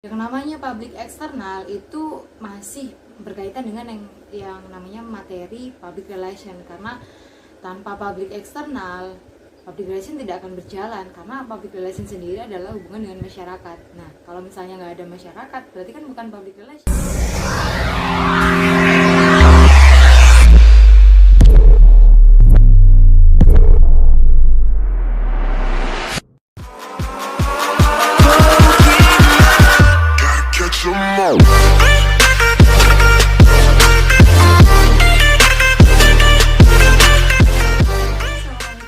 Yang namanya public eksternal itu masih berkaitan dengan yang namanya materi public relation, karena tanpa public eksternal, public relation tidak akan berjalan, karena public relation sendiri adalah hubungan dengan masyarakat. Nah, kalau misalnya nggak ada masyarakat, berarti kan bukan public relation. Assalamualaikum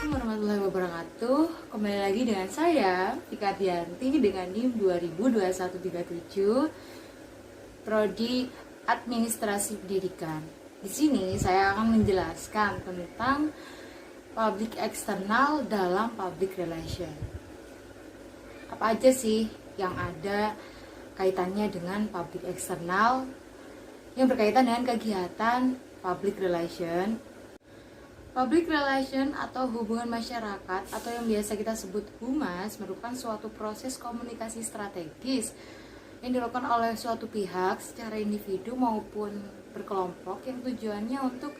warahmatullahi wabarakatuh. Kembali lagi dengan saya, Vika Dianti, dengan NIM 202137, Prodi Administrasi Pendidikan. Di sini saya akan menjelaskan tentang public eksternal dalam public relation. Apa aja sih yang ada kaitannya dengan public eksternal yang berkaitan dengan kegiatan public relation? Public relation atau hubungan masyarakat atau yang biasa kita sebut humas merupakan suatu proses komunikasi strategis yang dilakukan oleh suatu pihak secara individu maupun berkelompok yang tujuannya untuk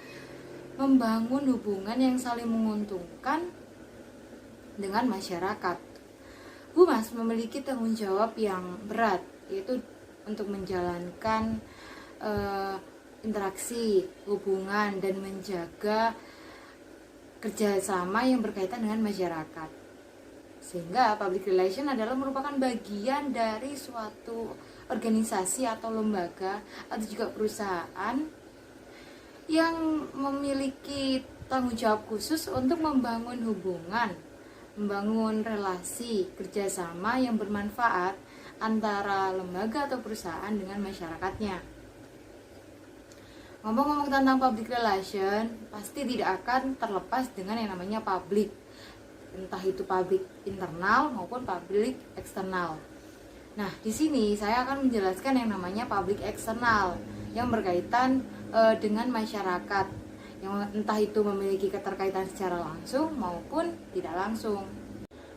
membangun hubungan yang saling menguntungkan dengan masyarakat. Humas memiliki tanggung jawab yang berat, yaitu untuk menjalankan interaksi, hubungan, dan menjaga kerjasama yang berkaitan dengan masyarakat. Sehingga public relation adalah merupakan bagian dari suatu organisasi atau lembaga atau juga perusahaan yang memiliki tanggung jawab khusus untuk membangun hubungan, membangun relasi kerjasama yang bermanfaat antara lembaga atau perusahaan dengan masyarakatnya. Ngomong-ngomong tentang public relation, pasti tidak akan terlepas dengan yang namanya public, entah itu public internal maupun public eksternal. Nah, di sini saya akan menjelaskan yang namanya public eksternal yang berkaitan dengan masyarakat, yang entah itu memiliki keterkaitan secara langsung maupun tidak langsung.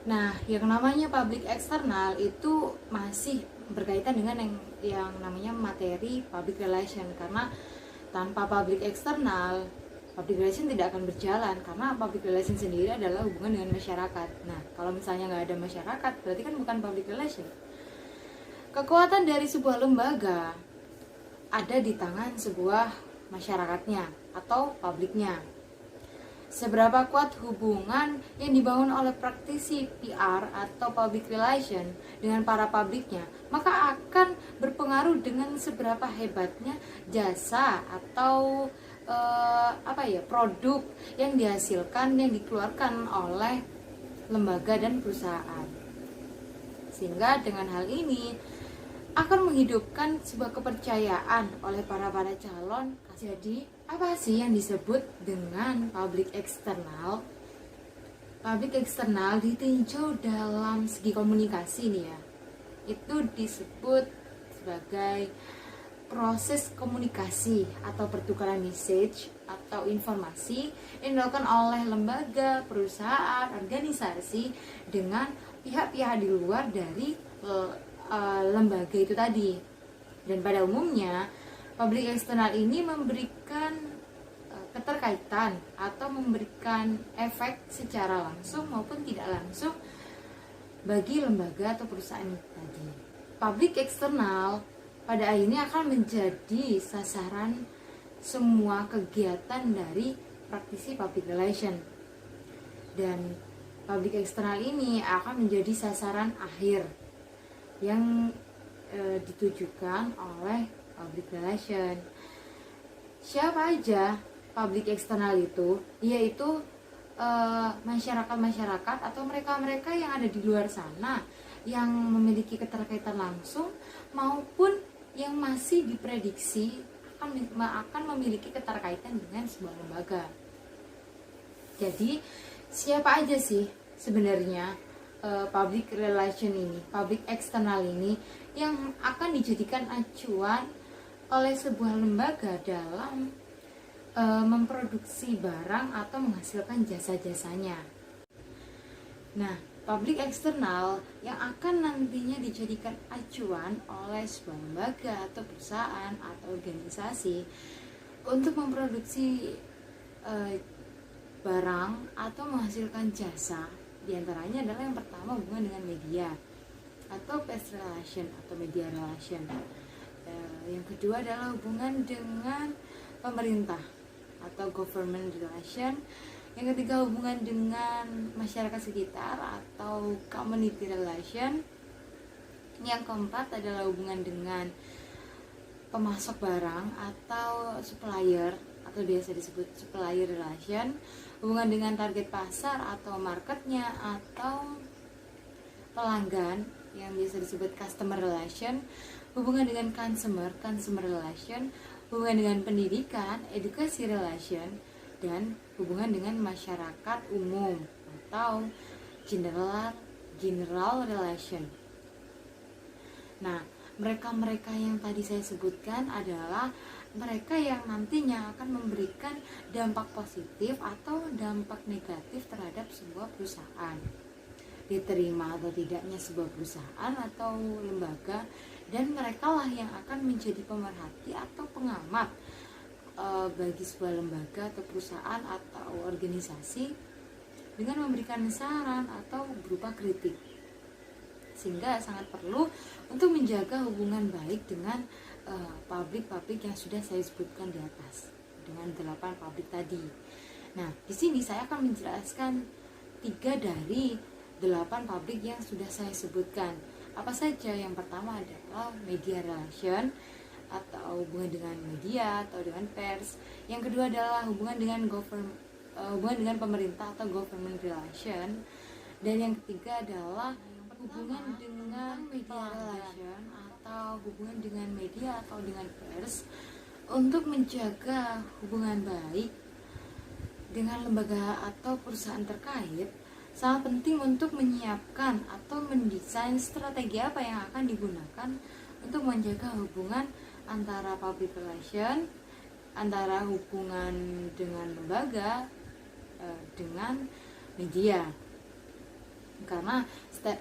Nah, yang namanya public eksternal itu masih berkaitan dengan yang namanya materi public relation, karena tanpa public eksternal, public relation tidak akan berjalan, karena public relation sendiri adalah hubungan dengan masyarakat. Nah, kalau misalnya nggak ada masyarakat, berarti kan bukan public relation. Kekuatan dari sebuah lembaga ada di tangan sebuah masyarakatnya atau publiknya. Seberapa kuat hubungan yang dibangun oleh praktisi PR atau public relation dengan para publiknya, maka akan berpengaruh dengan seberapa hebatnya jasa atau produk yang dihasilkan, yang dikeluarkan oleh lembaga dan perusahaan. Sehingga dengan hal ini akan menghidupkan sebuah kepercayaan oleh para calon. Jadi, apa sih yang disebut dengan public eksternal? Public eksternal ditinjau dalam segi komunikasi nih ya. Itu disebut sebagai proses komunikasi atau pertukaran message atau informasi yang dilakukan oleh lembaga, perusahaan, organisasi dengan pihak-pihak di luar dari lembaga itu tadi. Dan pada umumnya public eksternal ini memberikan keterkaitan atau memberikan efek secara langsung maupun tidak langsung bagi lembaga atau perusahaan itu tadi. Public eksternal pada akhirnya akan menjadi sasaran semua kegiatan dari praktisi public relation. Dan public eksternal ini akan menjadi sasaran akhir yang ditujukan oleh public relation. Siapa aja public eksternal itu? Yaitu masyarakat-masyarakat atau mereka-mereka yang ada di luar sana yang memiliki keterkaitan langsung maupun yang masih diprediksi akan memiliki keterkaitan dengan sebuah lembaga. Jadi, siapa aja sih sebenarnya public relation ini, public eksternal ini yang akan dijadikan acuan oleh sebuah lembaga dalam memproduksi barang atau menghasilkan jasa-jasanya. Nah, publik eksternal yang akan nantinya dijadikan acuan oleh sebuah lembaga atau perusahaan atau organisasi untuk memproduksi barang atau menghasilkan jasa. Di antaranya adalah yang pertama hubungan dengan media atau press relation atau media relation. Yang kedua adalah hubungan dengan pemerintah atau government relation. Yang ketiga hubungan dengan masyarakat sekitar atau community relation. Yang keempat adalah hubungan dengan pemasok barang atau supplier atau biasa disebut supplier relation. Hubungan dengan target pasar atau marketnya atau pelanggan yang biasa disebut customer relation. Hubungan dengan consumer relation. Hubungan dengan pendidikan, education relation, dan hubungan dengan masyarakat umum atau general relation. Nah, mereka yang tadi saya sebutkan adalah mereka yang nantinya akan memberikan dampak positif atau dampak negatif terhadap sebuah perusahaan, diterima atau tidaknya sebuah perusahaan atau lembaga, dan mereka lah yang akan menjadi pemerhati atau pengamat bagi sebuah lembaga atau perusahaan atau organisasi dengan memberikan saran atau berupa kritik. Sehingga sangat perlu untuk menjaga hubungan baik dengan publik yang sudah saya sebutkan di atas, dengan 8 publik tadi. Nah, di sini saya akan menjelaskan 3 dari 8 publik yang sudah saya sebutkan. Apa saja? Yang pertama adalah media relation atau hubungan dengan media atau dengan pers. Yang kedua adalah hubungan dengan pemerintah atau government relation. Dan yang ketiga adalah hubungan dengan media relation atau hubungan dengan media atau dengan pers untuk menjaga hubungan baik dengan lembaga atau perusahaan terkait. Sangat penting untuk menyiapkan atau mendesain strategi apa yang akan digunakan untuk menjaga hubungan antara public relation, antara hubungan dengan lembaga dengan media. Karena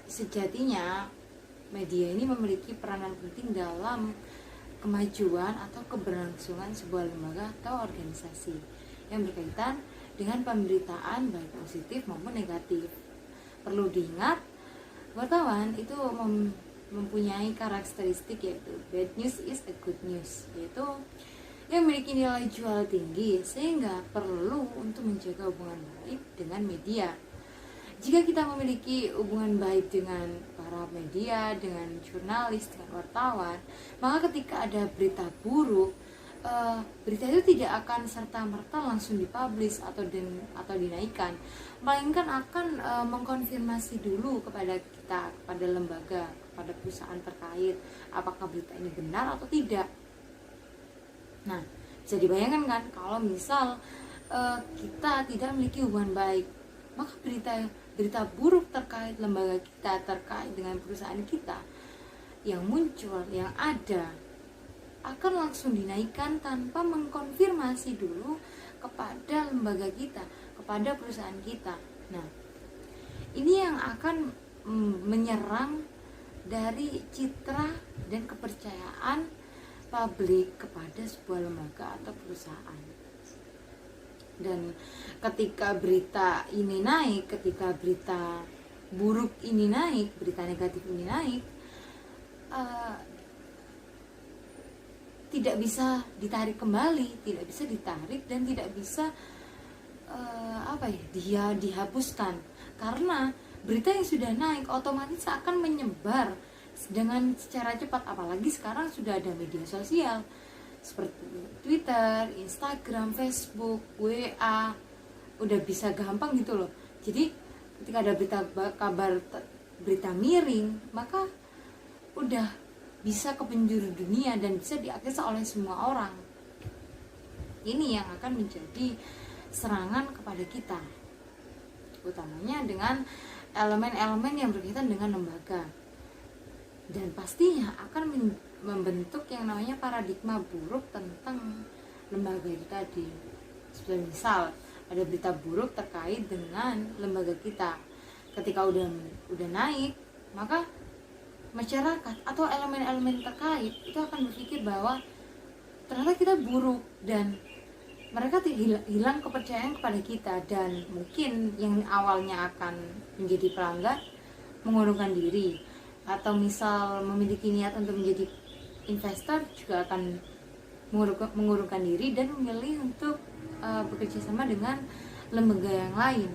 sejatinya media ini memiliki peranan penting dalam kemajuan atau keberlangsungan sebuah lembaga atau organisasi yang berkaitan dengan pemberitaan baik positif maupun negatif. Perlu diingat, wartawan itu mempunyai karakteristik yaitu bad news is a good news, yaitu yang memiliki nilai jual tinggi, sehingga perlu untuk menjaga hubungan baik dengan media. Jika kita memiliki hubungan baik dengan para media, dengan jurnalis, dengan wartawan, maka ketika ada berita buruk, berita itu tidak akan serta-merta langsung dipublish atau dinaikkan, melainkan akan mengkonfirmasi dulu kepada kita, kepada lembaga, kepada perusahaan terkait, apakah berita ini benar atau tidak. Nah, bisa dibayangkan kan kalau misal kita tidak memiliki hubungan baik, maka berita buruk terkait lembaga kita, terkait dengan perusahaan kita yang muncul, yang ada, akan langsung dinaikkan tanpa mengkonfirmasi dulu kepada lembaga kita, kepada perusahaan kita. Nah, ini yang akan menyerang dari citra dan kepercayaan publik kepada sebuah lembaga atau perusahaan. Dan ketika berita ini naik, ketika berita buruk ini naik, berita negatif ini naik, tidak bisa ditarik kembali, tidak bisa ditarik dan tidak bisa dia dihapuskan, karena berita yang sudah naik otomatis akan menyebar dengan secara cepat. Apalagi sekarang sudah ada media sosial seperti Twitter, Instagram, Facebook, WA, udah bisa gampang gitu loh. Jadi ketika ada berita miring, maka udah bisa ke penjuru dunia dan bisa diakses oleh semua orang. Ini yang akan menjadi serangan kepada kita, utamanya dengan elemen-elemen yang berkaitan dengan lembaga, dan pastinya akan membentuk yang namanya paradigma buruk tentang lembaga itu tadi. Seperti misal ada berita buruk terkait dengan lembaga kita, ketika udah naik, maka masyarakat atau elemen-elemen terkait itu akan berpikir bahwa ternyata kita buruk, dan mereka hilang kepercayaan kepada kita, dan mungkin yang awalnya akan menjadi pelanggan mengurungkan diri, atau misal memiliki niat untuk menjadi investor juga akan mengurungkan diri dan memilih untuk bekerja sama dengan lembaga yang lain.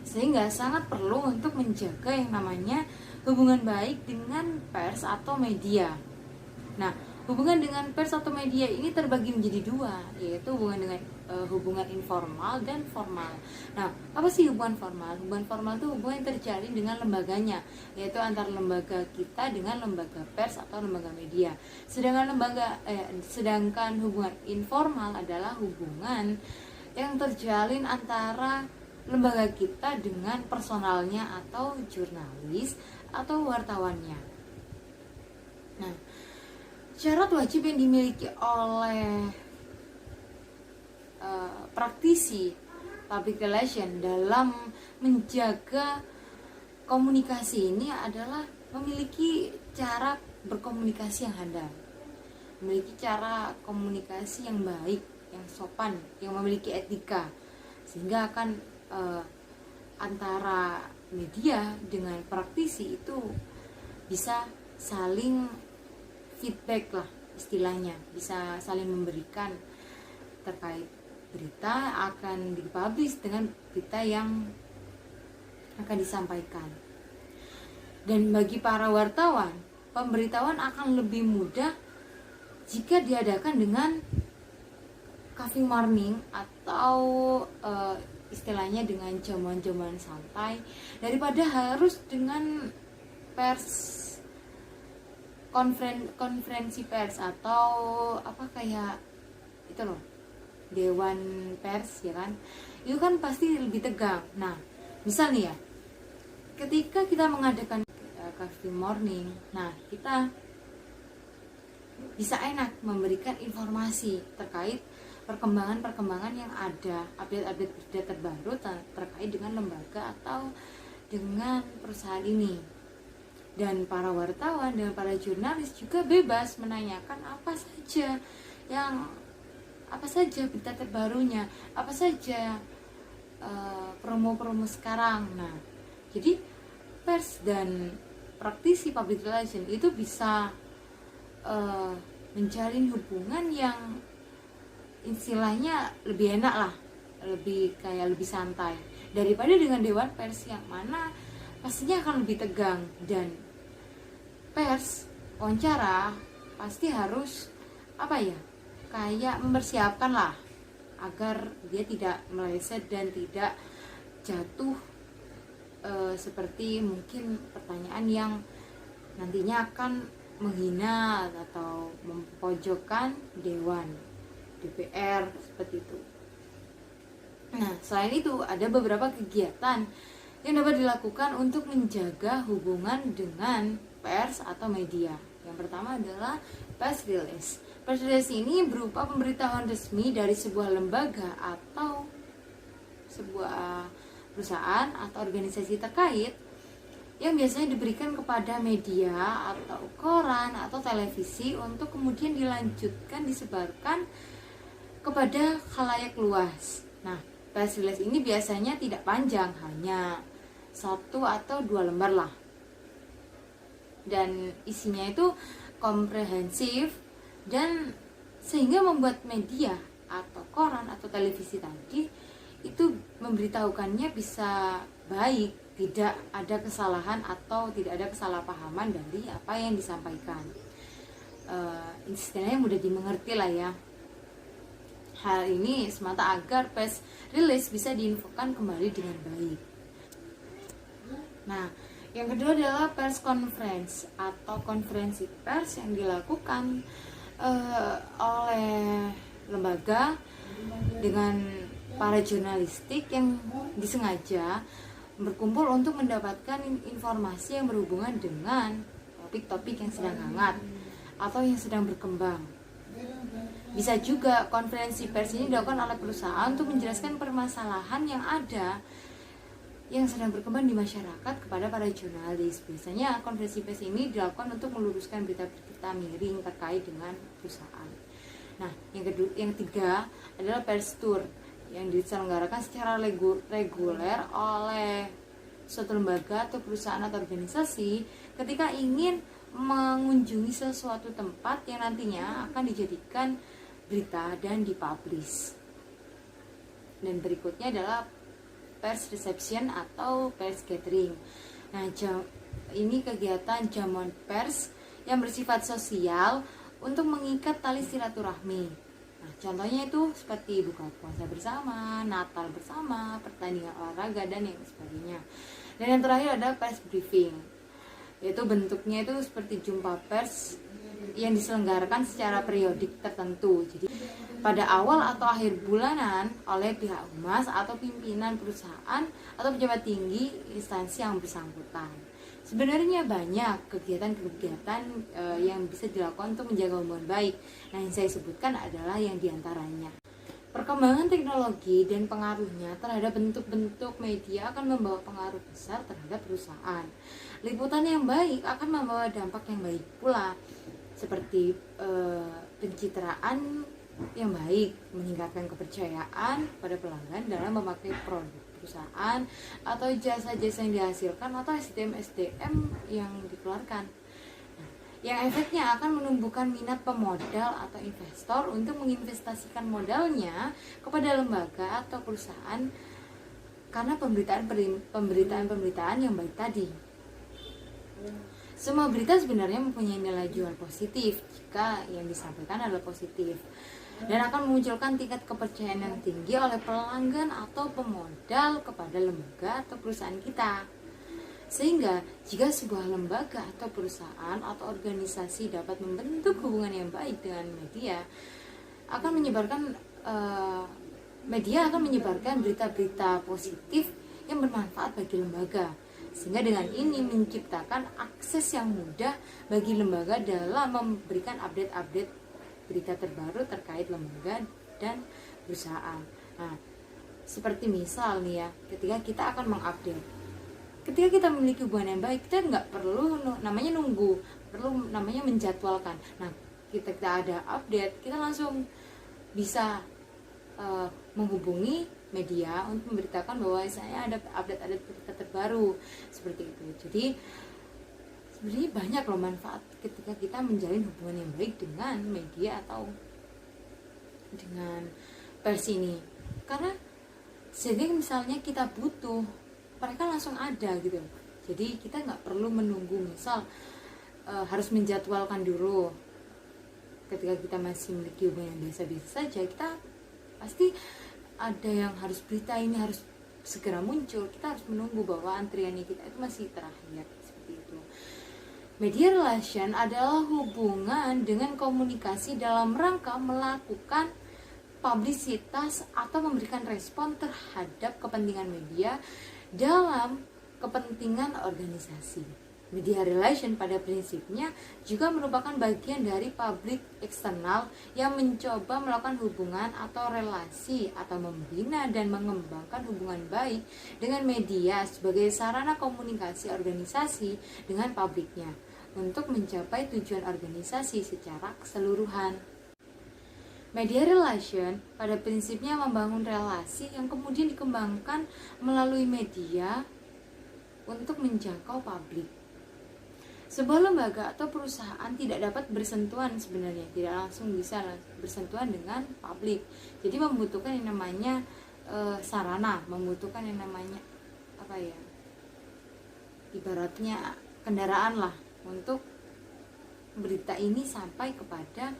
Sehingga sangat perlu untuk menjaga yang namanya hubungan baik dengan pers atau media. Nah, hubungan dengan pers atau media ini terbagi menjadi dua, yaitu hubungan dengan hubungan informal dan formal. Nah, apa sih hubungan formal? Hubungan formal itu hubungan yang terjalin dengan lembaganya, yaitu antar lembaga kita dengan lembaga pers atau lembaga media. Sedangkan hubungan informal adalah hubungan yang terjalin antara lembaga kita dengan personalnya atau jurnalis atau wartawannya. Nah, syarat wajib yang dimiliki oleh praktisi public relation dalam menjaga komunikasi ini adalah memiliki cara berkomunikasi yang handal, memiliki cara komunikasi yang baik, yang sopan, yang memiliki etika, sehingga akan antara media dengan praktisi itu bisa saling feedback lah istilahnya, bisa saling memberikan terkait berita akan dipublish dengan berita yang akan disampaikan. Dan bagi para wartawan, pemberitahuan akan lebih mudah jika diadakan dengan coffee morning atau istilahnya dengan jamuan-jamuan santai, daripada harus dengan konferensi pers atau apa kayak itu loh, dewan pers ya kan, itu kan pasti lebih tegang. Nah, misal nih ya, ketika kita mengadakan coffee morning, nah kita bisa enak memberikan informasi terkait perkembangan yang ada, update berita terbaru terkait dengan lembaga atau dengan perusahaan ini. Dan para wartawan dan para jurnalis juga bebas menanyakan apa saja berita terbarunya, apa saja promo-promo sekarang. Nah, jadi pers dan praktisi public relation itu bisa menjalin hubungan yang istilahnya lebih enak lah, lebih santai daripada dengan dewan pers yang mana pastinya akan lebih tegang. Dan pers wawancara pasti harus kayak mempersiapkan lah agar dia tidak meleset dan tidak jatuh seperti mungkin pertanyaan yang nantinya akan menghina atau mempojokkan dewan DPR seperti itu. Nah, selain itu ada beberapa kegiatan yang dapat dilakukan untuk menjaga hubungan dengan pers atau media. Yang pertama adalah press release. Press release ini berupa pemberitahuan resmi dari sebuah lembaga atau sebuah perusahaan atau organisasi terkait yang biasanya diberikan kepada media atau koran atau televisi untuk kemudian disebarkan kepada khalayak luas. Nah, press release ini biasanya tidak panjang, hanya 1 atau 2 lembar lah. Dan isinya itu komprehensif dan sehingga membuat media atau koran atau televisi tadi itu memberitahukannya bisa baik, tidak ada kesalahan atau tidak ada kesalahpahaman dari apa yang disampaikan. Istilahnya mudah dimengerti lah ya. Hal ini semata agar press release bisa diinfokan kembali dengan baik. Nah, yang kedua adalah press conference atau konferensi pers yang dilakukan oleh lembaga dengan para jurnalistik yang disengaja berkumpul untuk mendapatkan informasi yang berhubungan dengan topik-topik yang sedang hangat atau yang sedang berkembang. Bisa juga konferensi pers ini dilakukan oleh perusahaan untuk menjelaskan permasalahan yang ada yang sedang berkembang di masyarakat kepada para jurnalis. Biasanya konferensi pers ini dilakukan untuk meluruskan berita-berita miring terkait dengan perusahaan. Nah, yang ketiga adalah pers tour yang diselenggarakan secara reguler oleh suatu lembaga atau perusahaan atau organisasi ketika ingin mengunjungi sesuatu tempat yang nantinya akan dijadikan berita dan dipublish. Dan berikutnya adalah pers reception atau pers gathering. Nah, ini kegiatan jamuan pers yang bersifat sosial untuk mengikat tali silaturahmi. Nah, contohnya itu seperti buka puasa bersama, Natal bersama, pertandingan olahraga, dan yang sebagainya. Dan yang terakhir ada pers briefing, yaitu bentuknya itu seperti jumpa pers yang diselenggarakan secara periodik tertentu. Jadi pada awal atau akhir bulanan oleh pihak humas atau pimpinan perusahaan atau pejabat tinggi instansi yang bersangkutan. Sebenarnya banyak kegiatan-kegiatan yang bisa dilakukan untuk menjaga hubungan baik. Nah, yang saya sebutkan adalah yang diantaranya. Perkembangan teknologi dan pengaruhnya terhadap bentuk-bentuk media akan membawa pengaruh besar terhadap perusahaan. Liputan yang baik akan membawa dampak yang baik pula, seperti pencitraan yang baik, meningkatkan kepercayaan pada pelanggan dalam memakai produk perusahaan atau jasa-jasa yang dihasilkan atau SDM yang dikeluarkan. Nah, yang efeknya akan menumbuhkan minat pemodal atau investor untuk menginvestasikan modalnya kepada lembaga atau perusahaan karena pemberitaan yang baik tadi. Semua berita sebenarnya mempunyai nilai jual positif jika yang disampaikan adalah positif, dan akan memunculkan tingkat kepercayaan yang tinggi oleh pelanggan atau pemodal kepada lembaga atau perusahaan kita. Sehingga jika sebuah lembaga atau perusahaan atau organisasi dapat membentuk hubungan yang baik dengan media, media akan menyebarkan berita-berita positif yang bermanfaat bagi lembaga. Sehingga dengan ini menciptakan akses yang mudah bagi lembaga dalam memberikan update-update berita terbaru terkait lembaga dan perusahaan. Nah, seperti misal nih ya, ketika kita akan mengupdate, ketika kita memiliki hubungan yang baik, kita nggak perlu namanya nunggu, perlu namanya menjadwalkan. Nah, kita ada update, kita langsung bisa menghubungi media untuk memberitakan bahwa saya ada update berita terbaru seperti itu. Jadi sebenarnya banyak loh manfaat ketika kita menjalin hubungan yang baik dengan media atau dengan pers ini, karena jadi misalnya kita butuh, mereka langsung ada gitu. Jadi kita nggak perlu menunggu, misal harus menjadwalkan dulu. Ketika kita masih memiliki hubungan yang biasa-biasa saja, kita pasti ada yang harus berita ini harus segera muncul, kita harus menunggu bahwa antriannya kita itu masih terakhir, seperti itu. Media relation adalah hubungan dengan komunikasi dalam rangka melakukan publisitas atau memberikan respon terhadap kepentingan media dalam kepentingan organisasi. Media relation pada prinsipnya juga merupakan bagian dari publik eksternal yang mencoba melakukan hubungan atau relasi atau membina dan mengembangkan hubungan baik dengan media sebagai sarana komunikasi organisasi dengan publiknya untuk mencapai tujuan organisasi secara keseluruhan. Media relation pada prinsipnya membangun relasi yang kemudian dikembangkan melalui media untuk menjangkau publik. Sebuah lembaga atau perusahaan tidak dapat bersentuhan sebenarnya, tidak langsung bisa bersentuhan dengan publik. Jadi membutuhkan yang namanya sarana, membutuhkan yang namanya ibaratnya kendaraan lah untuk berita ini sampai kepada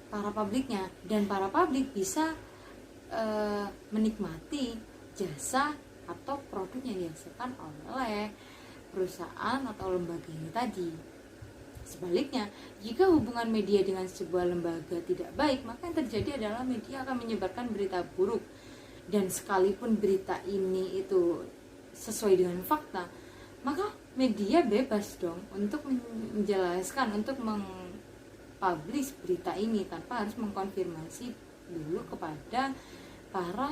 para publiknya, dan para publik bisa menikmati jasa atau produk yang dihasilkan oleh perusahaan atau lembaga ini tadi. Sebaliknya, jika hubungan media dengan sebuah lembaga tidak baik, maka yang terjadi adalah media akan menyebarkan berita buruk. Dan sekalipun berita ini itu sesuai dengan fakta, maka media bebas dong untuk menjelaskan, untuk mengpublish berita ini tanpa harus mengkonfirmasi dulu kepada para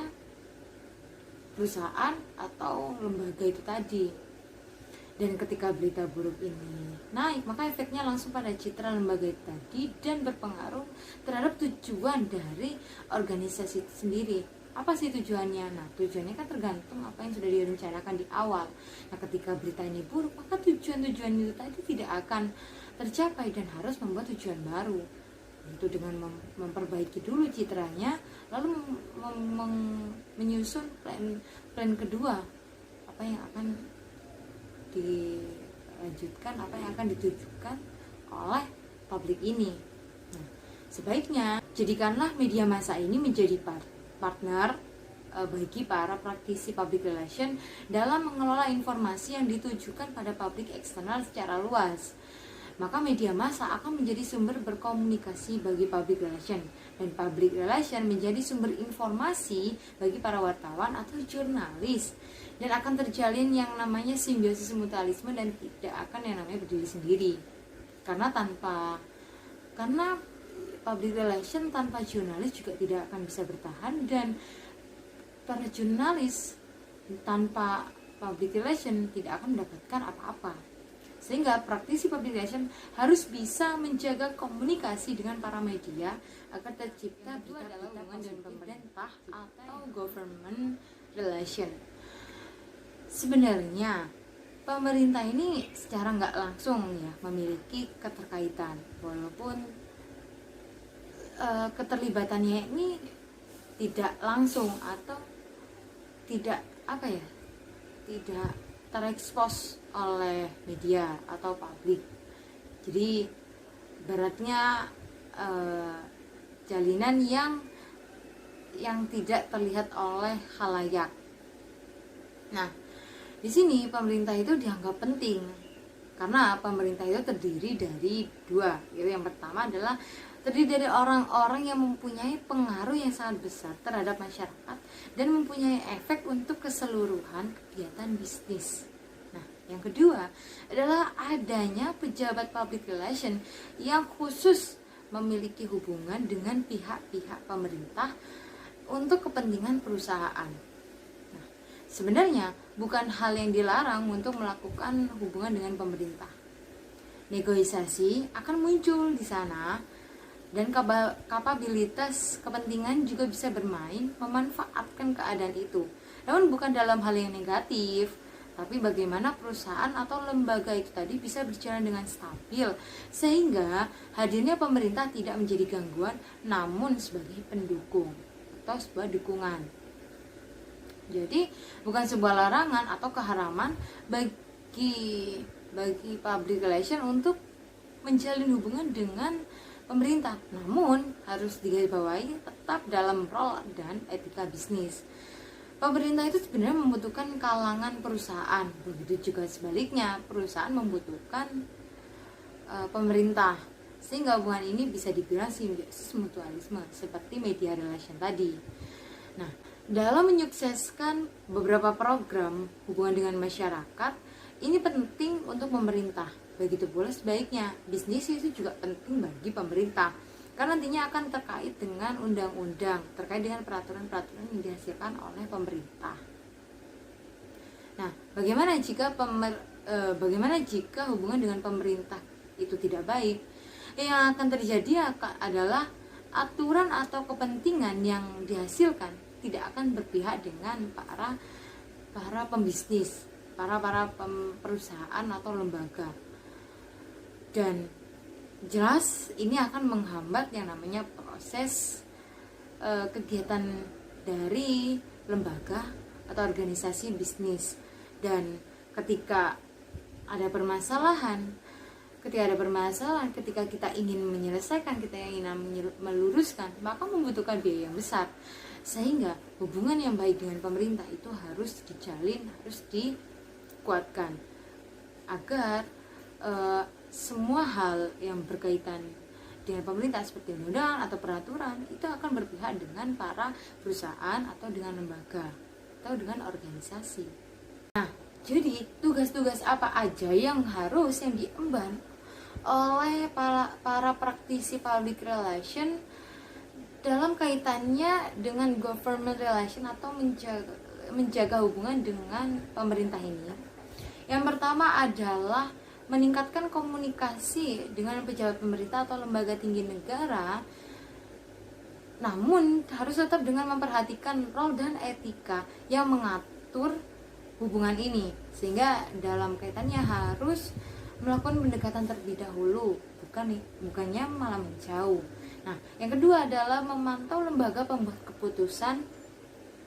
perusahaan atau lembaga itu tadi. Dan ketika berita buruk ini naik, maka efeknya langsung pada citra lembaga itu tadi dan berpengaruh terhadap tujuan dari organisasi itu sendiri. Apa sih tujuannya? Nah, tujuannya kan tergantung apa yang sudah direncanakan di awal. Nah, ketika berita ini buruk, maka tujuan-tujuan itu tadi tidak akan tercapai dan harus membuat tujuan baru. Itu dengan memperbaiki dulu citranya, lalu menyusun plan kedua, apa yang akan dilanjutkan, apa yang akan ditujukan oleh publik ini. Nah, sebaiknya jadikanlah media massa ini menjadi partner bagi para praktisi public relation dalam mengelola informasi yang ditujukan pada publik eksternal secara luas. Maka media massa akan menjadi sumber berkomunikasi bagi public relation, dan public relation menjadi sumber informasi bagi para wartawan atau jurnalis, dan akan terjalin yang namanya simbiosis mutualisme dan tidak akan yang namanya berdiri sendiri. Karena public relation tanpa jurnalis juga tidak akan bisa bertahan, dan para jurnalis tanpa public relation tidak akan mendapatkan apa-apa. Sehingga praktisi public relation harus bisa menjaga komunikasi dengan para media agar tercipta berita-berita dengan pemerintah atau government relation. Sebenarnya pemerintah ini secara nggak langsung ya memiliki keterkaitan, walaupun keterlibatannya ini tidak langsung atau tidak tidak terekspos oleh media atau publik. Jadi baratnya jalinan yang tidak terlihat oleh khalayak. Nah, di sini pemerintah itu dianggap penting karena pemerintah itu terdiri dari dua. Yaitu yang pertama adalah terdiri dari orang-orang yang mempunyai pengaruh yang sangat besar terhadap masyarakat dan mempunyai efek untuk keseluruhan kegiatan bisnis. Nah, yang kedua adalah adanya pejabat public relation yang khusus memiliki hubungan dengan pihak-pihak pemerintah untuk kepentingan perusahaan. Nah, sebenarnya bukan hal yang dilarang untuk melakukan hubungan dengan pemerintah. Negosiasi akan muncul di sana, dan kapabilitas kepentingan juga bisa bermain memanfaatkan keadaan itu. Namun bukan dalam hal yang negatif, tapi bagaimana perusahaan atau lembaga itu tadi bisa berjalan dengan stabil sehingga hadirnya pemerintah tidak menjadi gangguan, namun sebagai pendukung atau sebuah dukungan. Jadi bukan sebuah larangan atau keharaman bagi public relation untuk menjalin hubungan dengan pemerintah, namun harus digarisbawahi tetap dalam role dan etika bisnis. Pemerintah itu sebenarnya membutuhkan kalangan perusahaan, begitu juga sebaliknya perusahaan membutuhkan pemerintah, sehingga hubungan ini bisa dibilang simbiosis mutualisme seperti media relation tadi. Nah, dalam menyukseskan beberapa program hubungan dengan masyarakat, ini penting untuk pemerintah. Begitu pula sebaliknya, bisnis itu juga penting bagi pemerintah karena nantinya akan terkait dengan undang-undang, terkait dengan peraturan-peraturan yang dihasilkan oleh pemerintah. Nah, bagaimana jika hubungan dengan pemerintah itu tidak baik? Yang akan terjadi adalah aturan atau kepentingan yang dihasilkan tidak akan berpihak dengan para pembisnis, para perusahaan atau lembaga. Dan jelas ini akan menghambat yang namanya proses kegiatan dari lembaga atau organisasi bisnis. Dan ketika ada permasalahan, ketika kita ingin menyelesaikan, kita ingin meluruskan, maka membutuhkan biaya yang besar. Sehingga hubungan yang baik dengan pemerintah itu harus dijalin, harus dikuatkan agar semua hal yang berkaitan dengan pemerintah seperti undang-undang atau peraturan itu akan berpihak dengan para perusahaan atau dengan lembaga atau dengan organisasi. Nah, jadi tugas-tugas apa aja yang diemban oleh para praktisi public relation dalam kaitannya dengan government relation atau menjaga hubungan dengan pemerintah ini? Yang pertama adalah meningkatkan komunikasi dengan pejabat pemerintah atau lembaga tinggi negara, namun harus tetap dengan memperhatikan role dan etika yang mengatur hubungan ini, sehingga dalam kaitannya harus melakukan pendekatan terlebih dahulu, bukannya malah menjauh. Nah, yang kedua adalah memantau lembaga pembuat keputusan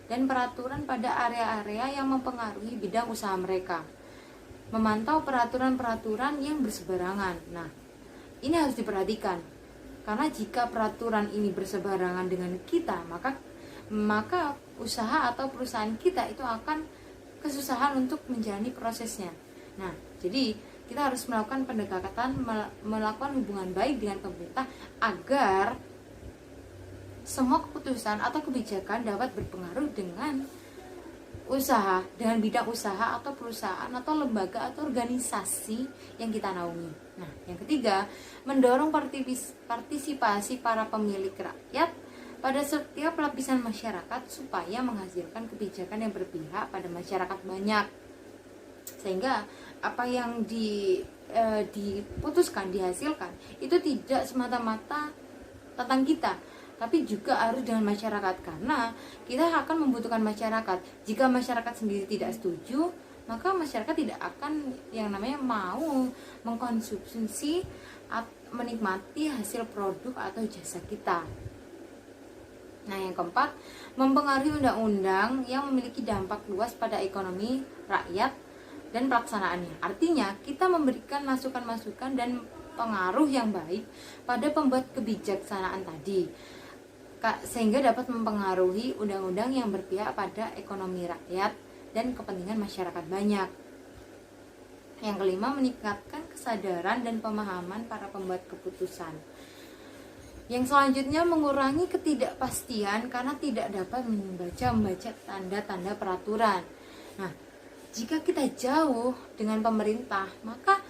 dan peraturan pada area-area yang mempengaruhi bidang usaha mereka. Memantau peraturan-peraturan yang berseberangan. Nah, ini harus diperhatikan, karena jika peraturan ini berseberangan dengan kita, maka usaha atau perusahaan kita itu akan kesusahan untuk menjalani prosesnya. Nah, jadi kita harus melakukan pendekatan, melakukan hubungan baik dengan pemerintah agar semua keputusan atau kebijakan dapat berpengaruh dengan usaha, dengan bidang usaha atau perusahaan atau lembaga atau organisasi yang kita naungi. Nah, yang ketiga, mendorong partisipasi para pemilik rakyat pada setiap lapisan masyarakat supaya menghasilkan kebijakan yang berpihak pada masyarakat banyak, sehingga apa yang diputuskan, dihasilkan itu tidak semata-mata tentang kita, tapi juga harus dengan masyarakat, karena kita akan membutuhkan masyarakat. Jika masyarakat sendiri tidak setuju, maka masyarakat tidak akan yang namanya mau mengkonsumsi, menikmati hasil produk atau jasa kita. Nah, yang keempat, mempengaruhi undang-undang yang memiliki dampak luas pada ekonomi rakyat dan pelaksanaannya. Artinya, kita memberikan masukan-masukan dan pengaruh yang baik pada pembuat kebijaksanaan tadi, sehingga dapat mempengaruhi undang-undang yang berpihak pada ekonomi rakyat dan kepentingan masyarakat banyak. Yang kelima, meningkatkan kesadaran dan pemahaman para pembuat keputusan. Yang selanjutnya, mengurangi ketidakpastian karena tidak dapat membaca tanda-tanda peraturan. Nah, jika kita jauh dengan pemerintah, maka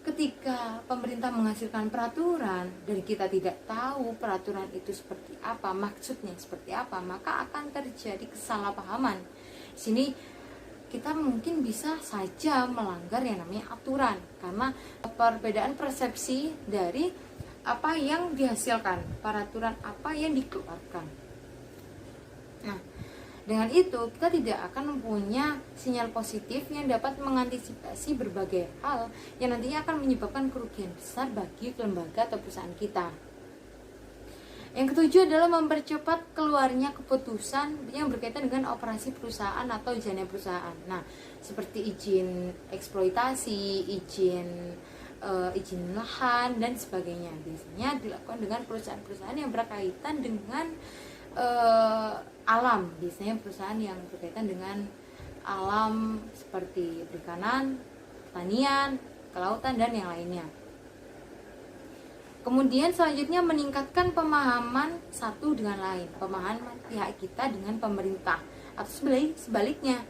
ketika pemerintah menghasilkan peraturan dan kita tidak tahu peraturan itu seperti apa, maksudnya seperti apa, maka akan terjadi kesalahpahaman. Di sini kita mungkin bisa saja melanggar yang namanya aturan, karena perbedaan persepsi dari apa yang dihasilkan, peraturan apa yang dikeluarkan. Nah, dengan itu kita tidak akan mempunyai sinyal positif yang dapat mengantisipasi berbagai hal yang nantinya akan menyebabkan kerugian besar bagi lembaga atau perusahaan kita. Yang ketujuh adalah mempercepat keluarnya keputusan yang berkaitan dengan operasi perusahaan atau izin perusahaan. Nah, seperti izin eksploitasi, izin lahan dan sebagainya. Biasanya dilakukan dengan perusahaan-perusahaan yang berkaitan dengan alam, biasanya perusahaan yang berkaitan dengan alam seperti perikanan, pertanian, kelautan dan yang lainnya. Kemudian selanjutnya meningkatkan pemahaman satu dengan lain, pemahaman pihak kita dengan pemerintah, atau sebaliknya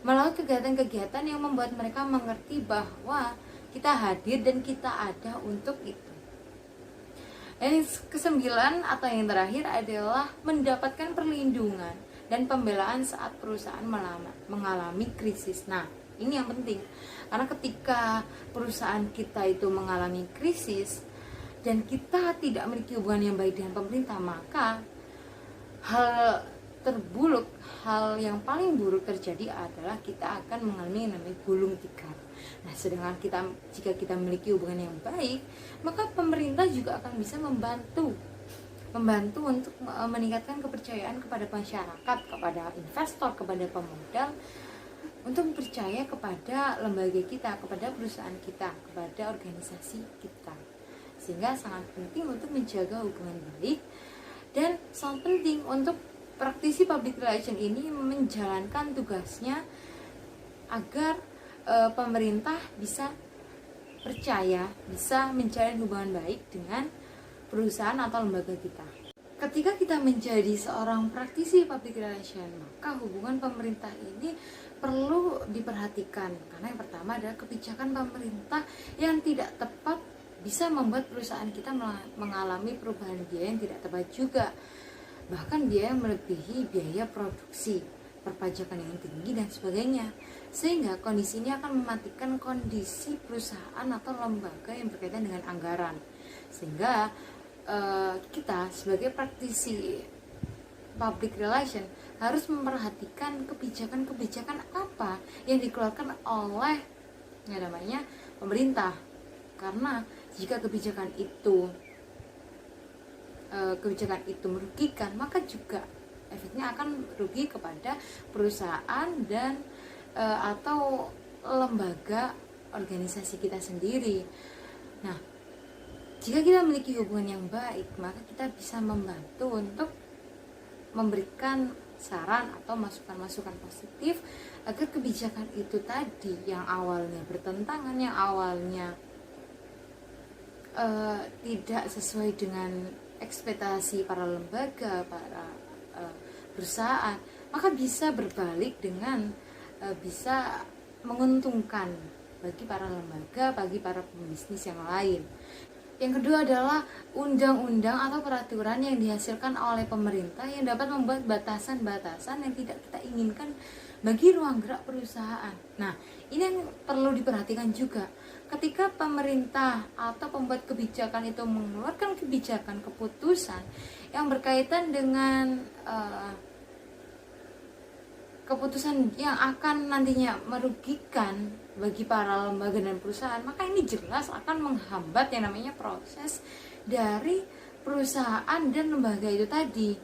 melalui kegiatan-kegiatan yang membuat mereka mengerti bahwa kita hadir dan kita ada untuk itu. Yang kesembilan atau yang terakhir adalah mendapatkan perlindungan dan pembelaan saat perusahaan mengalami krisis. Nah, ini yang penting, karena ketika perusahaan kita itu mengalami krisis dan kita tidak memiliki hubungan yang baik dengan pemerintah, maka hal yang paling buruk terjadi adalah kita akan mengalami yang namanya gulung tikar. Nah, sedangkan jika kita memiliki hubungan yang baik, maka pemerintah juga akan bisa membantu untuk meningkatkan kepercayaan kepada masyarakat, kepada investor, kepada pemodal, untuk percaya kepada lembaga kita, kepada perusahaan kita, kepada organisasi kita. Sehingga sangat penting untuk menjaga hubungan baik, dan sangat penting untuk praktisi public relation ini menjalankan tugasnya agar pemerintah bisa percaya, bisa menjalin hubungan baik dengan perusahaan atau lembaga kita. Ketika kita menjadi seorang praktisi public relation, maka hubungan pemerintah ini perlu diperhatikan, karena yang pertama adalah kebijakan pemerintah yang tidak tepat bisa membuat perusahaan kita mengalami perubahan biaya yang tidak tepat juga, bahkan biaya melebihi biaya produksi. perpajakan yang tinggi dan sebagainya, sehingga kondisi ini akan mematikan kondisi perusahaan atau lembaga yang berkaitan dengan anggaran. Sehingga kita sebagai praktisi public relation harus memperhatikan kebijakan-kebijakan apa yang dikeluarkan oleh pemerintah. Karena jika kebijakan itu merugikan, maka juga efeknya akan merugi kepada perusahaan dan atau lembaga organisasi kita sendiri. Nah, jika kita memiliki hubungan yang baik, maka kita bisa membantu untuk memberikan saran atau masukan-masukan positif agar kebijakan itu tadi yang awalnya bertentangan, yang awalnya tidak sesuai dengan ekspektasi para lembaga, para perusahaan, maka bisa berbalik dengan bisa menguntungkan bagi para lembaga, bagi para pembisnis yang lain. Yang kedua adalah undang-undang atau peraturan yang dihasilkan oleh pemerintah yang dapat membuat batasan-batasan yang tidak kita inginkan bagi ruang gerak perusahaan. Nah, ini yang perlu diperhatikan juga. Ketika pemerintah atau pembuat kebijakan itu mengeluarkan kebijakan, keputusan yang berkaitan dengan keputusan yang akan nantinya merugikan bagi para lembaga dan perusahaan, maka ini jelas akan menghambat yang namanya proses dari perusahaan dan lembaga itu tadi.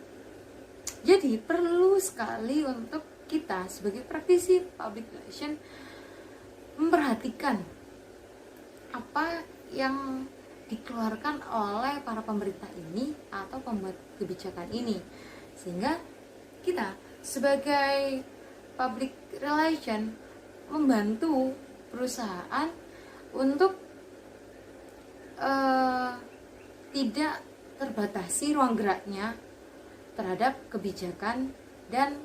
Jadi perlu sekali untuk kita sebagai praktisi public relation memperhatikan apa yang dikeluarkan oleh para pemerintah ini atau pembuat kebijakan ini, sehingga kita sebagai public relation membantu perusahaan untuk tidak terbatasi ruang geraknya terhadap kebijakan dan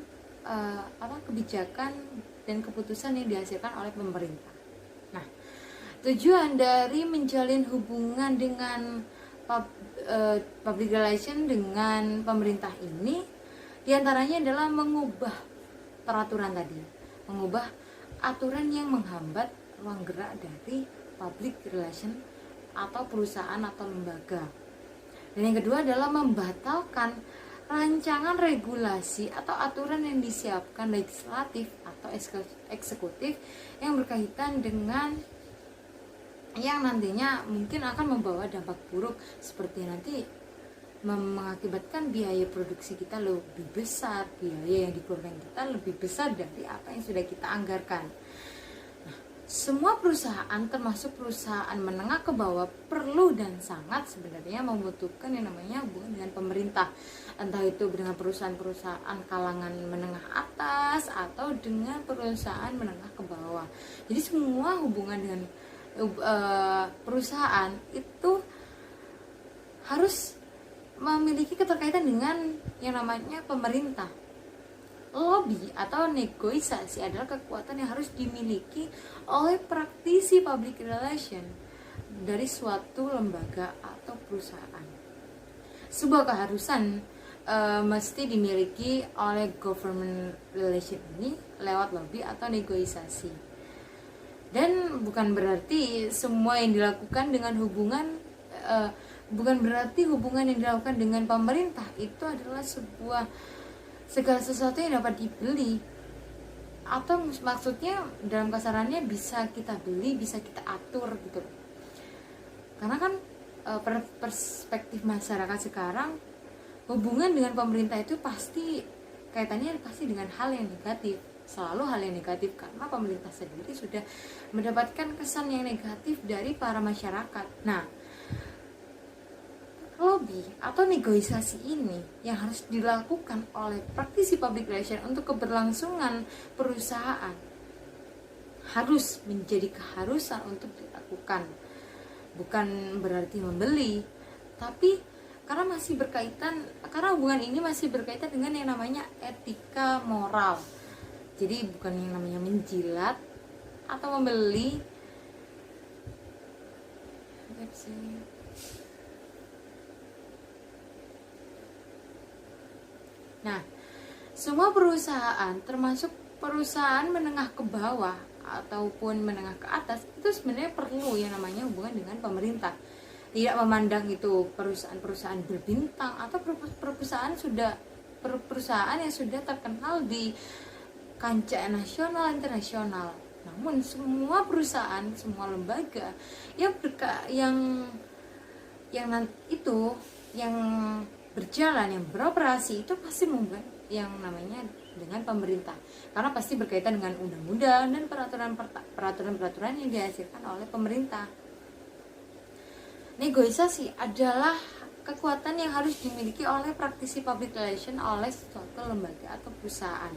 keputusan yang dihasilkan oleh pemerintah. Nah, tujuan dari menjalin hubungan dengan public relation dengan pemerintah ini diantaranya adalah mengubah peraturan tadi, mengubah aturan yang menghambat ruang gerak dari public relation atau perusahaan atau lembaga. Dan yang kedua adalah membatalkan rancangan regulasi atau aturan yang disiapkan legislatif atau eksekutif yang berkaitan dengan yang nantinya mungkin akan membawa dampak buruk, seperti nanti mengakibatkan biaya produksi kita lebih besar, biaya yang dikeluarkan kita lebih besar dari apa yang sudah kita anggarkan. Nah, semua perusahaan termasuk perusahaan menengah ke bawah perlu dan sangat sebenarnya membutuhkan yang namanya hubungan dengan pemerintah, entah itu dengan perusahaan-perusahaan kalangan menengah atas atau dengan perusahaan menengah ke bawah. Jadi semua hubungan dengan perusahaan itu harus memiliki keterkaitan dengan yang namanya pemerintah. Lobby atau negosiasi adalah kekuatan yang harus dimiliki oleh praktisi public relation dari suatu lembaga atau perusahaan. Sebuah keharusan mesti dimiliki oleh government relation ini lewat lobby atau negosiasi. Dan bukan berarti semua yang dilakukan dengan bukan berarti hubungan yang dilakukan dengan pemerintah itu adalah segala sesuatu yang dapat dibeli, atau maksudnya dalam kasarannya bisa kita beli, bisa kita atur gitu. Karena kan perspektif masyarakat sekarang, hubungan dengan pemerintah itu pasti kaitannya dengan hal yang negatif, selalu hal yang negatif, karena pemerintah sendiri sudah mendapatkan kesan yang negatif dari para masyarakat. Nah, lobby atau negosiasi ini yang harus dilakukan oleh praktisi public relation untuk keberlangsungan perusahaan harus menjadi keharusan untuk dilakukan. Bukan berarti membeli, tapi karena hubungan ini masih berkaitan dengan yang namanya etika moral. Jadi bukan yang namanya menjilat atau membeli. Nah, Semua perusahaan, termasuk perusahaan menengah ke bawah ataupun menengah ke atas, itu sebenarnya perlu yang namanya hubungan dengan pemerintah. Tidak memandang itu perusahaan-perusahaan berbintang atau perusahaan yang sudah terkenal di kancah nasional internasional. Namun semua perusahaan, semua lembaga yang berjalan, yang beroperasi itu pasti menggunakan yang namanya dengan pemerintah, karena pasti berkaitan dengan undang-undang dan peraturan-peraturan yang dihasilkan oleh pemerintah. Negosiasi adalah kekuatan yang harus dimiliki oleh praktisi public relation oleh suatu lembaga atau perusahaan.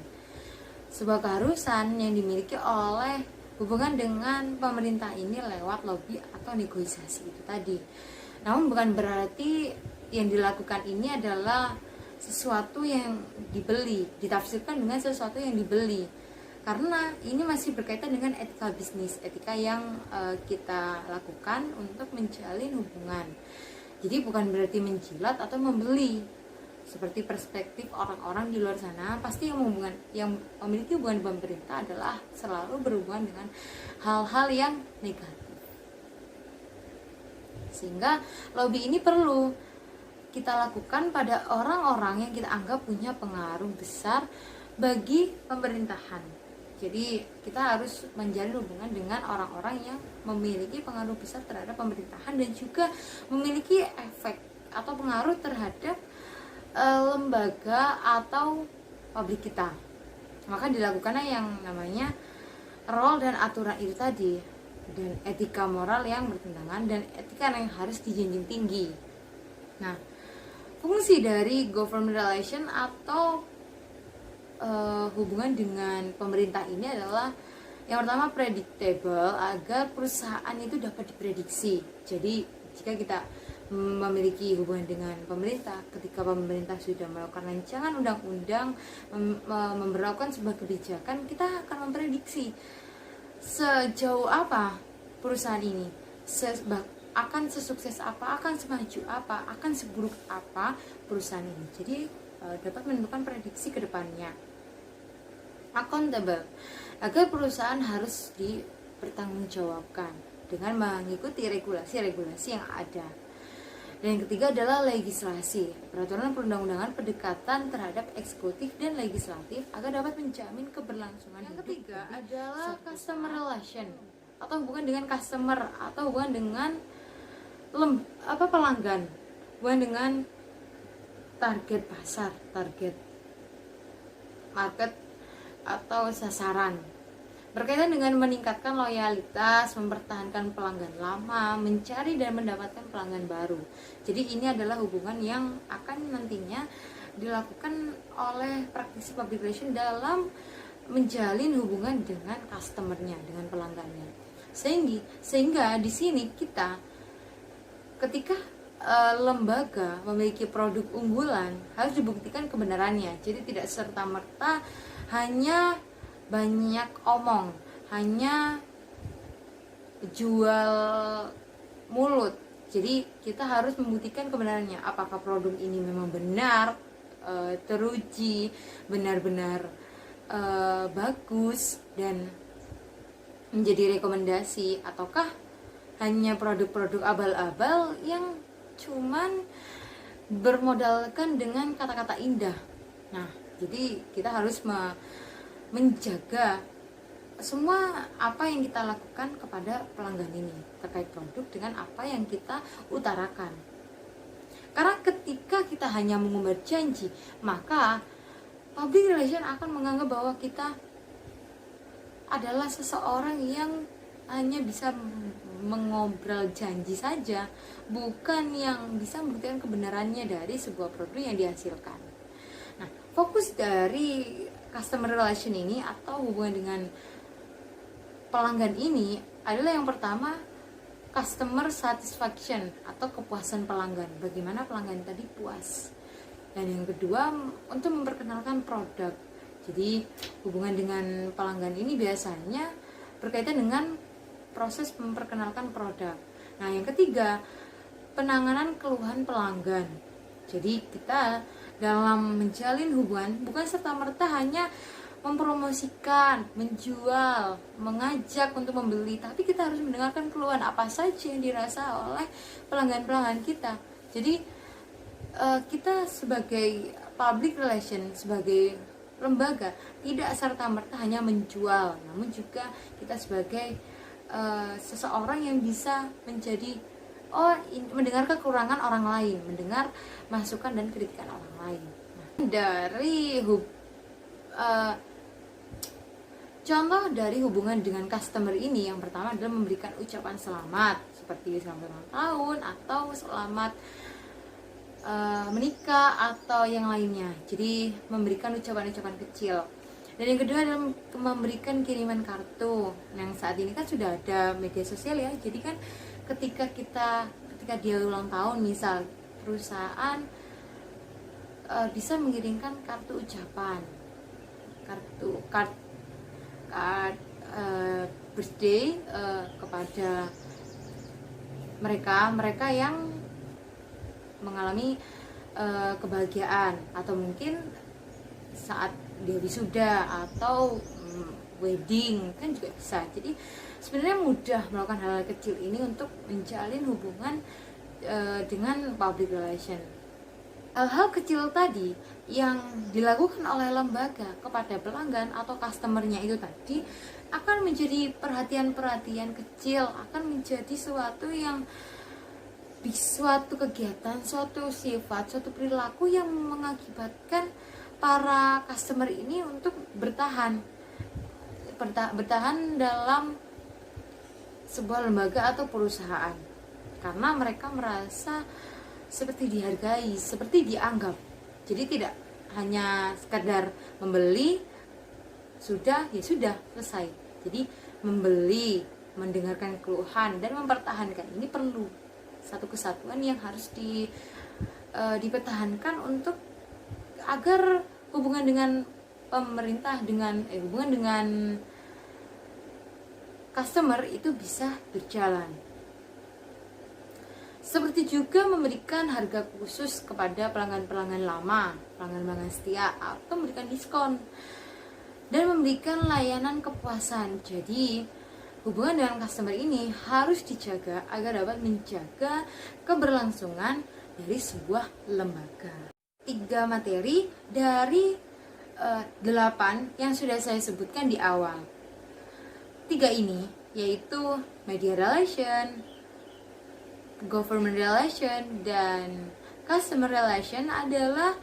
Sebuah keharusan yang dimiliki oleh hubungan dengan pemerintah ini lewat lobby atau negosiasi itu tadi. Namun bukan berarti yang dilakukan ini adalah sesuatu yang ditafsirkan dengan sesuatu yang dibeli. Karena ini masih berkaitan dengan etika bisnis, etika yang kita lakukan untuk menjalin hubungan. Jadi bukan berarti menjilat atau membeli. Seperti perspektif orang-orang di luar sana, pasti yang memiliki hubungan dengan pemerintah adalah selalu berhubungan dengan hal-hal yang negatif. Sehingga lobby ini perlu kita lakukan pada orang-orang yang kita anggap punya pengaruh besar bagi pemerintahan. Jadi kita harus menjalin hubungan dengan orang-orang yang memiliki pengaruh besar terhadap pemerintahan dan juga memiliki efek atau pengaruh terhadap lembaga atau pabrik kita. Maka dilakukannya yang namanya role dan aturan itu tadi, dan etika moral yang bertentangan dan etika yang harus dijunjung tinggi. Nah, fungsi dari government relation atau hubungan dengan pemerintah ini adalah yang pertama predictable, agar perusahaan itu dapat diprediksi. Jadi jika kita memiliki hubungan dengan pemerintah, ketika pemerintah sudah melakukan rancangan undang-undang, memberlakukan sebuah kebijakan, kita akan memprediksi sejauh apa perusahaan ini akan sesukses apa, akan semaju apa, akan seburuk apa perusahaan ini. Jadi dapat menentukan prediksi ke depannya. Accountable, agar perusahaan harus dipertanggungjawabkan dengan mengikuti regulasi-regulasi yang ada. Dan yang ketiga adalah legislasi, peraturan perundang-undangan pendekatan terhadap eksekutif dan legislatif agar dapat menjamin keberlangsungan. Yang ketiga adalah customer relation, atau hubungan dengan customer, atau hubungan dengan pelanggan, hubungan dengan target pasar, target market atau sasaran, berkaitan dengan meningkatkan loyalitas, mempertahankan pelanggan lama, mencari dan mendapatkan pelanggan baru. Jadi ini adalah hubungan yang akan nantinya dilakukan oleh praktisi public relation dalam menjalin hubungan dengan customernya, dengan pelanggannya. Sehingga di sini kita, ketika lembaga memiliki produk unggulan, harus dibuktikan kebenarannya. Jadi tidak serta-merta hanya banyak omong, hanya jual mulut. Jadi kita harus membuktikan kebenarannya, apakah produk ini memang benar, teruji, benar-benar bagus dan menjadi rekomendasi, ataukah hanya produk-produk abal-abal yang cuman bermodalkan dengan kata-kata indah. Nah, jadi kita harus menjaga semua apa yang kita lakukan kepada pelanggan ini terkait produk dengan apa yang kita utarakan. Karena ketika kita hanya mengumbar janji, maka public relation akan menganggap bahwa kita adalah seseorang yang hanya bisa mengobrol janji saja, bukan yang bisa membuktikan kebenarannya dari sebuah produk yang dihasilkan. Nah, fokus dari customer relation ini atau hubungan dengan pelanggan ini adalah yang pertama, customer satisfaction atau kepuasan pelanggan. Bagaimana pelanggan tadi puas. Dan yang kedua, untuk memperkenalkan produk. Jadi hubungan dengan pelanggan ini biasanya berkaitan dengan proses memperkenalkan produk. Nah, yang ketiga, penanganan keluhan pelanggan. Jadi kita dalam menjalin hubungan bukan serta-merta hanya mempromosikan, menjual, mengajak untuk membeli, tapi kita harus mendengarkan keluhan apa saja yang dirasa oleh pelanggan-pelanggan kita. Jadi kita sebagai public relation, sebagai lembaga tidak serta-merta hanya menjual, namun juga kita sebagai seseorang yang bisa menjadi mendengar kekurangan orang lain, mendengar masukan dan kritikan orang lain. Dari contoh dari hubungan dengan customer ini, yang pertama adalah memberikan ucapan selamat seperti selamat ulang tahun atau selamat menikah atau yang lainnya. Jadi memberikan ucapan-ucapan kecil. Dan yang kedua adalah memberikan kiriman kartu. Yang saat ini kan sudah ada media sosial ya. Jadi kan ketika dia ulang tahun, misal perusahaan bisa mengirimkan kartu ucapan, kartu birthday kepada mereka yang mengalami kebahagiaan, atau mungkin saat dia wisuda atau wedding kan juga bisa. Jadi sebenarnya mudah melakukan hal-hal kecil ini untuk menjalin hubungan dengan public relation. Hal-hal kecil tadi yang dilakukan oleh lembaga kepada pelanggan atau customernya itu tadi akan menjadi perhatian-perhatian kecil, akan menjadi suatu kegiatan, suatu sifat, suatu perilaku yang mengakibatkan para customer ini untuk bertahan dalam sebuah lembaga atau perusahaan, karena mereka merasa seperti dihargai, seperti dianggap. Jadi tidak hanya sekedar membeli sudah selesai. Jadi membeli, mendengarkan keluhan dan mempertahankan ini perlu satu kesatuan yang harus dipertahankan untuk agar hubungan dengan pemerintah, hubungan dengan customer itu bisa berjalan. Seperti juga memberikan harga khusus kepada pelanggan-pelanggan lama, pelanggan-pelanggan setia, atau memberikan diskon dan memberikan layanan kepuasan. Jadi hubungan dengan customer ini harus dijaga agar dapat menjaga keberlangsungan dari sebuah lembaga. 3 materi dari 8 yang sudah saya sebutkan di awal. 3 ini yaitu media relation, government relation, dan customer relation adalah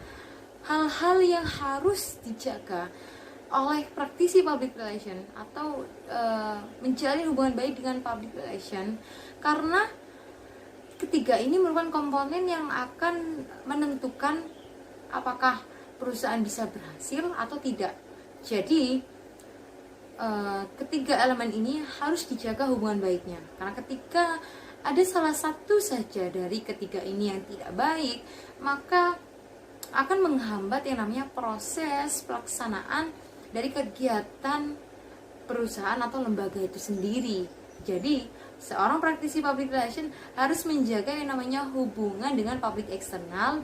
hal-hal yang harus dijaga oleh praktisi public relation atau menjalin hubungan baik dengan public relation, karena ketiga ini merupakan komponen yang akan menentukan apakah perusahaan bisa berhasil atau tidak. Jadi ketiga elemen ini harus dijaga hubungan baiknya, karena ketika ada salah satu saja dari ketiga ini yang tidak baik, maka akan menghambat yang namanya proses pelaksanaan dari kegiatan perusahaan atau lembaga itu sendiri. Jadi seorang praktisi public relation harus menjaga yang namanya hubungan dengan public eksternal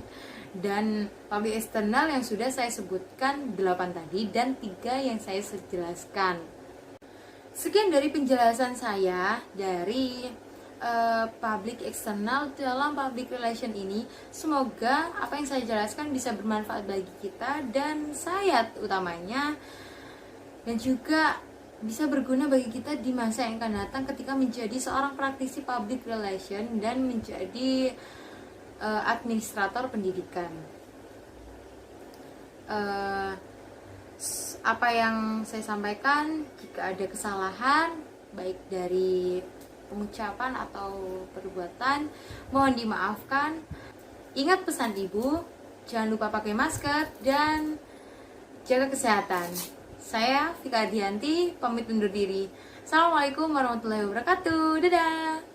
dan public eksternal yang sudah saya sebutkan 8 tadi dan 3 yang saya jelaskan. Sekian dari penjelasan saya dari public eksternal dalam public relation ini. Semoga apa yang saya jelaskan bisa bermanfaat bagi kita dan saya utamanya, dan juga bisa berguna bagi kita di masa yang akan datang ketika menjadi seorang praktisi public relation dan menjadi administrator pendidikan. Apa yang saya sampaikan, jika ada kesalahan baik dari pengucapan atau perbuatan, mohon dimaafkan. Ingat pesan ibu, jangan lupa pakai masker dan jaga kesehatan. Saya Vika Adianti, pamit undur diri. Assalamualaikum warahmatullahi wabarakatuh. Dadah.